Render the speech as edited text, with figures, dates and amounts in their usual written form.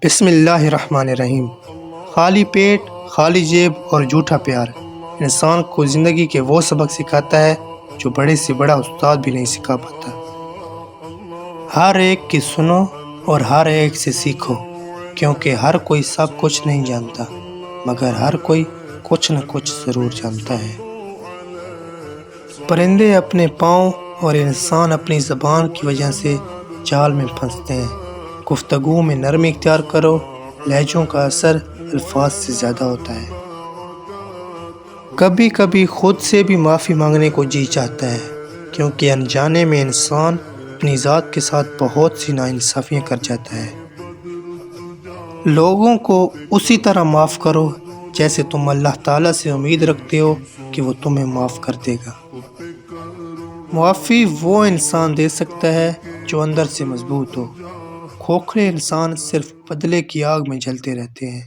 بسم اللہ الرحمن الرحیم۔ خالی پیٹ، خالی جیب اور جھوٹا پیار انسان کو زندگی کے وہ سبق سکھاتا ہے جو بڑے سے بڑا استاد بھی نہیں سکھا پاتا۔ ہر ایک کی سنو اور ہر ایک سے سیکھو، کیونکہ ہر کوئی سب کچھ نہیں جانتا، مگر ہر کوئی کچھ نہ کچھ ضرور جانتا ہے۔ پرندے اپنے پاؤں اور انسان اپنی زبان کی وجہ سے جال میں پھنستے ہیں۔ گفتگو میں نرمی اختیار کرو، لہجوں کا اثر الفاظ سے زیادہ ہوتا ہے۔ کبھی کبھی خود سے بھی معافی مانگنے کو جی چاہتا ہے، کیونکہ انجانے میں انسان اپنی ذات کے ساتھ بہت سی ناانصافیاں کر جاتا ہے۔ لوگوں کو اسی طرح معاف کرو جیسے تم اللہ تعالیٰ سے امید رکھتے ہو کہ وہ تمہیں معاف کر دے گا۔ معافی وہ انسان دے سکتا ہے جو اندر سے مضبوط ہو۔ کھوکھلے انسان صرف بدلے کی آگ میں جلتے رہتے ہیں۔